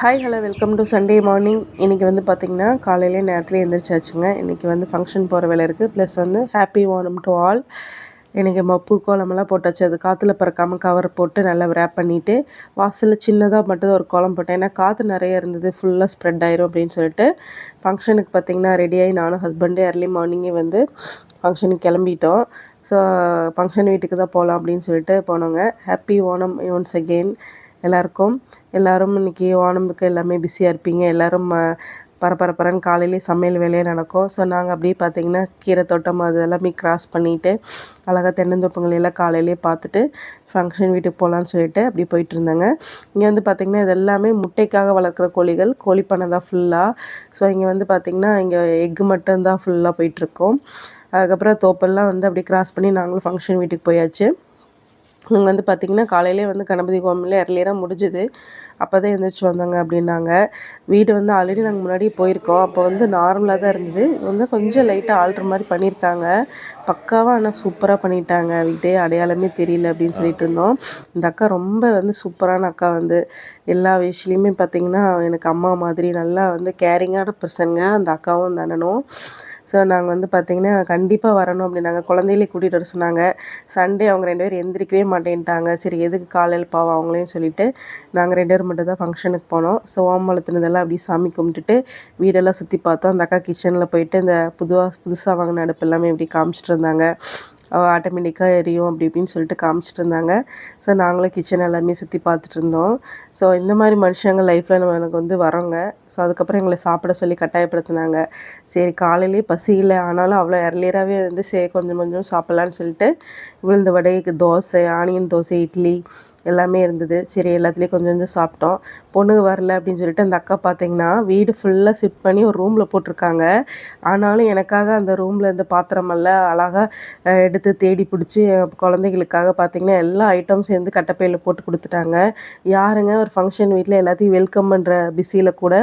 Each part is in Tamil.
Hi hello welcome to Sunday morning. இன்றைக்கி வந்து பார்த்திங்கன்னா காலையிலே நேரத்தில் எழுந்திரிச்சாச்சுங்க. இன்றைக்கி வந்து ஃபங்க்ஷன் போகிற வேலை இருக்குது. ப்ளஸ் வந்து ஹாப்பி ஓணம் டு ஆல். இன்றைக்கி மப்பு கோலமெல்லாம் போட்டாச்சு. அது காற்றுல பறக்காமல் கவர் போட்டு நல்லா ரேப் பண்ணிவிட்டு வாசலில் சின்னதாக மட்டும் ஒரு கோலம் போட்டேன். ஏன்னா காற்று நிறைய இருந்தது, ஃபுல்லாக ஸ்ப்ரெட் ஆயிரும் அப்படின்னு சொல்லிட்டு ஃபங்க்ஷனுக்கு பார்த்திங்கன்னா ரெடியாகி நானும் ஹஸ்பண்டு ஏர்லி மார்னிங்கே வந்து ஃபங்க்ஷனுக்கு கிளம்பிட்டோம். ஸோ ஃபங்க்ஷன் வீட்டுக்கு தான் போகலாம் அப்படின்னு சொல்லிட்டு போனோங்க. ஹாப்பி ஓணம் ஒன்ஸ் அகெயின் எல்லாருக்கும். எல்லோரும் இன்றைக்கி ஓணமுக்கு எல்லாமே பிஸியாக இருப்பீங்க. எல்லோரும் பரபரன்னு காலையிலே சமையல் வேலையே நடக்கும். ஸோ நாங்கள் அப்படியே பார்த்திங்கன்னா கீரை தோட்டம் அது எல்லாமே கிராஸ் பண்ணிவிட்டு அழகாக தென்னந்தோப்புங்களெல்லாம் காலையிலே பார்த்துட்டு ஃபங்க்ஷன் வீட்டுக்கு போகலான்னு சொல்லிட்டு அப்படி போயிட்டு இருந்தாங்க. இங்கே வந்து பார்த்திங்கன்னா இது எல்லாமே முட்டைக்காக வளர்க்குற கோழிகள், கோழிப்பண்ணை தான் ஃபுல்லாக. ஸோ இங்கே வந்து பார்த்திங்கன்னா இங்கே எக்கு மட்டும்தான் ஃபுல்லாக போயிட்டுருக்கோம். அதுக்கப்புறம் தோப்பெல்லாம் வந்து அப்படியே கிராஸ் பண்ணி நாங்களும் ஃபங்க்ஷன் வீட்டுக்கு போயாச்சு. இங்கே வந்து பார்த்திங்கன்னா காலையிலே வந்து கணபதி ஹோமம்லாம் எர்லியராக முடிஞ்சுது. அப்போ தான் எழுந்திரிச்சி வந்தாங்க அப்படின்னாங்க. வீடு வந்து ஆல்ரெடி நாங்கள் முன்னாடி போயிருக்கோம். அப்போ வந்து நார்மலாக தான் இருந்தது. வந்து கொஞ்சம் லைட்டாக ஆல்ட்ரு மாதிரி பண்ணியிருக்காங்க. பக்காவாக ஆனால் சூப்பராக பண்ணிட்டாங்க. வீட்டே அடையாளமே தெரியல அப்படின்னு சொல்லிட்டு இருந்தோம். இந்த அக்கா ரொம்ப வந்து சூப்பரான அக்கா. வந்து எல்லா விஷயத்துலையுமே பார்த்திங்கன்னா எனக்கு அம்மா மாதிரி நல்லா வந்து கேரிங்கான பர்சனுங்க அந்த அக்காவும் அந்த அண்ணனும். ஸோ நாங்கள் வந்து பார்த்திங்கன்னா கண்டிப்பாக வரணும் அப்படின்னாங்க. குழந்தையிலே கூட்டிகிட்டு வர சொன்னாங்க. சண்டே அவங்க 2 பேரும் எந்திரிக்கவே மாட்டேன்ட்டாங்க. சரி எதுக்கு காலையில் பாவம் அவங்களையும் சொல்லிவிட்டு நாங்கள் 2 பேரும் மட்டும் தான் ஃபங்க்ஷனுக்கு போனோம். ஸோ ஓமம் வளர்த்துனதெல்லாம் அப்படியே சாமி கும்பிட்டுட்டு வீடெல்லாம் சுற்றி பார்த்தோம். அந்த அக்கா கிச்சனில் போயிட்டு இந்த புதுசாக வாங்கின அடுப்பு எல்லாமே இப்படி காமிச்சிட்டு இருந்தாங்க. ஆட்டோமேட்டிக்காக எரியும் அப்படி இப்படின்னு சொல்லிட்டு காமிச்சிட்டு இருந்தாங்க. ஸோ நாங்களும் கிச்சன் எல்லாமே சுற்றி பார்த்துட்டு இருந்தோம். ஸோ இந்த மாதிரி மனுஷங்க லைஃப்பில் எனக்கு வந்து வரோங்க. ஸோ அதுக்கப்புறம் எங்களை சாப்பிட சொல்லி கட்டாயப்படுத்தினாங்க. சரி காலையிலேயே பசி இல்லை, ஆனாலும் அவ்வளோ எர்லியராகவே வந்து சரி கொஞ்சம் கொஞ்சம் சாப்பிட்லான்னு சொல்லிட்டு உளுந்த வடை, தோசை, ஆனியன் தோசை, இட்லி எல்லாமே இருந்தது. சரி எல்லாத்துலேயும் கொஞ்சம் கொஞ்சம் சாப்பிட்டோம். பொண்ணுங்க வரல அப்படின்னு சொல்லிட்டு அந்த அக்கா பார்த்திங்கன்னா வீடு ஃபுல்லாக ஷிஃப்ட் பண்ணி ஒரு ரூமில் போட்டிருக்காங்க. ஆனாலும் எனக்காக அந்த ரூமில் இருந்த பாத்திரமெல்லாம் அழகாக எடுத்து தேடி பிடிச்சி குழந்தைகளுக்காக பார்த்திங்கன்னா எல்லா ஐட்டம்ஸ் சேர்ந்து கட்டைப்பையில் போட்டு கொடுத்துட்டாங்க. யாருங்க ஒரு ஃபங்க்ஷன் வீட்டில் எல்லாத்தையும் வெல்கம் பண்ணுற பிஸியில் கூட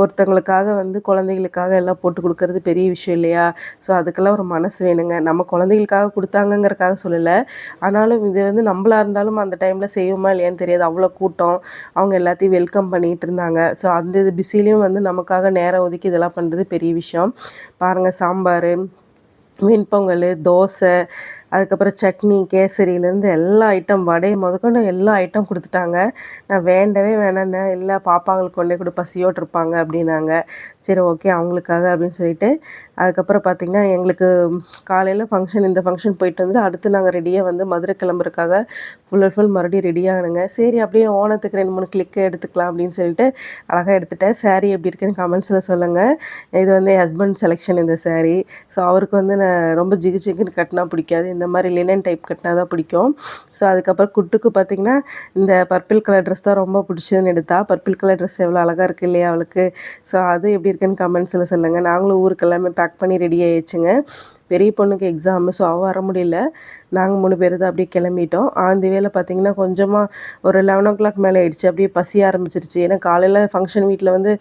ஒருத்தங்களுக்காக வந்து குழந்தைகளுக்காக எல்லாம் போட்டு கொடுக்கறது பெரிய விஷயம் இல்லையா? ஸோ அதுக்கெல்லாம் ஒரு மனசு வேணுங்க. நம்ம குழந்தைகளுக்காக கொடுத்தாங்கங்கிறக்காக சொல்லலை. ஆனாலும் இது வந்து நம்மளா இருந்தாலும் அந்த டைமில் செய்வோமா இல்லையான்னு தெரியாது. அவ்வளோ கூட்டம். அவங்க எல்லாத்தையும் வெல்கம் பண்ணிகிட்டு இருந்தாங்க. ஸோ அந்த இது பிஸிலையும் வந்து நமக்காக நேரம் ஒதுக்கி இதெல்லாம் பண்ணுறது பெரிய விஷயம். பாருங்கள் சாம்பார், வெண்பொங்கல், தோசை, அதுக்கப்புறம் சட்னி, கேசரியிலேருந்து எல்லா ஐட்டம் வடை முதற்கொண்டு எல்லா ஐட்டம் கொடுத்துட்டாங்க. நான் வேண்டவே வேணான்னேன். இல்லை பாப்பாங்களுக்கு கொண்டே கூட பசியோடு இருப்பாங்க அப்படின்னாங்க. சரி ஓகே அவங்களுக்காக அப்படின்னு சொல்லிட்டு அதுக்கப்புறம் பார்த்திங்கன்னா எங்களுக்கு காலையில் இந்த ஃபங்க்ஷன் போயிட்டு வந்து அடுத்து நாங்கள் ரெடியாக வந்து மதுரை கிளம்புறதுக்காக ஃபுல் மறுபடியும் ரெடியாகணுங்க. சரி அப்படியே ஓணத்துக்கு 2-3 கிளிக்கு எடுத்துக்கலாம் அப்படின்னு சொல்லிட்டு அழகாக எடுத்துட்டேன். சாரீ எப்படி இருக்குன்னு கமெண்ட்ஸில் சொல்லுங்கள். இது வந்து என் ஹஸ்பண்ட் செலெக்ஷன் இந்த சாரீ. ஸோ அவருக்கு வந்து நான் ரொம்ப ஜிகுன்னு கட்டினா பிடிக்காது. இந்த மாதிரி லினன் டைப் கட்டினா தான் பிடிக்கும். ஸோ அதுக்கப்புறம் குட்டுக்கு பார்த்திங்கன்னா இந்த பர்பிள் கலர் ட்ரெஸ் தான் ரொம்ப பிடிச்சதுன்னு எடுத்தா. பர்பிள் கலர் ட்ரெஸ் எவ்வளோ அழகாக இருக்குது இல்லையா அவளுக்கு. ஸோ அது எப்படி இருக்குன்னு கமெண்ட்ஸில் சொல்லுங்கள். நாங்களும் ஊருக்கு எல்லாமே பேக் பண்ணி ரெடி ஆகிடுச்சுங்க. பெரிய பொண்ணுக்கு எக்ஸாமு. ஸோ அவள் வர முடியல. நாங்கள் 3 பேர் தான் அப்படியே கிளம்பிட்டோம். ஆந்தி வேலை பார்த்திங்கன்னா கொஞ்சமாக ஒரு 11 மேலே ஆகிடுச்சு. அப்படியே பசி ஆரம்பிச்சிருச்சு. ஏன்னா காலையில் ஃபங்க்ஷன் வீட்டில் வந்து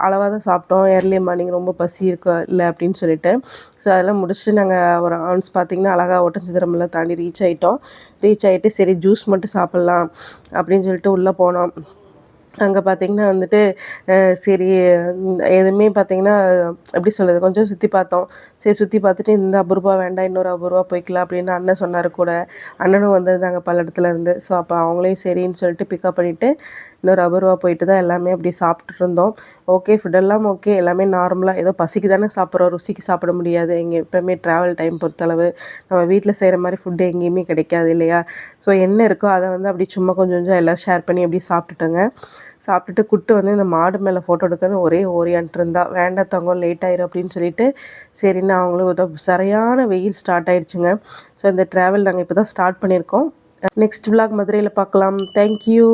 அளவாக தான் சாப்பிட்டோம். ஏர்லி மார்னிங் ரொம்ப பசி இல்லை அப்படின்னு சொல்லிட்டு. ஸோ அதெல்லாம் முடிச்சுட்டு நாங்கள் ஒரு ஆன்ஸ் பார்த்திங்கன்னா அழகாக ஒட்டன்சத்திரமெல்லாம் தாண்டி ரீச் ஆகிட்டு சரி ஜூஸ் மட்டும் சாப்பிட்லாம் அப்படின்னு சொல்லிட்டு உள்ளே போனோம். அங்கே பார்த்திங்கன்னா வந்துட்டு சரி எதுவுமே பார்த்திங்கன்னா எப்படி சொல்கிறது கொஞ்சம் சுற்றி பார்த்தோம். சரி சுற்றி பார்த்துட்டு இந்த ரூபா வேண்டாம், இன்னொரு ரூபா போய்க்கலாம் அப்படின்னு அண்ணன் சொன்னார் கூட. அண்ணனும் வந்திருந்தாங்க பல்லடத்துல இருந்து. ஸோ அப்போ அவங்களையும் சரின்னு சொல்லிட்டு பிக்கப் பண்ணிவிட்டு இன்னொரு ரூபா போயிட்டு தான் எல்லாமே அப்படி சாப்பிட்டுட்டு இருந்தோம். ஓகே ஃபுட்டெல்லாம் ஓகே எல்லாமே நார்மலாக ஏதோ பசிக்கு தானே சாப்பிட்றோம், ருசிக்கு சாப்பிட முடியாது. இங்கே எப்போவுமே ட்ராவல் டைம் பொறுத்தளவு நம்ம வீட்டில் செய்கிற மாதிரி ஃபுட்டு எங்கேயுமே கிடைக்காது இல்லையா? ஸோ என்ன இருக்கோ அதை வந்து அப்படி சும்மா கொஞ்சம் கொஞ்சம் எல்லோரும் ஷேர் பண்ணி அப்படி சாப்பிட்டுட்டு குட்டு வந்து இந்த மாடு மேலே ஃபோட்டோ எடுக்கணும்னு ஒரே ஓரியான்ட்டு இருந்தா. வேண்டாம் தங்கம் லேட் ஆயிரும் அப்படின்னு சொல்லிட்டு சரின்னு அவங்களும் சரியான வெயில் ஸ்டார்ட் ஆயிடுச்சுங்க. ஸோ இந்த ட்ராவல் நாங்கள் இப்போ தான் ஸ்டார்ட் பண்ணியிருக்கோம். நெக்ஸ்ட் விலாக் மதுரையில் பார்க்கலாம். தேங்க்யூ.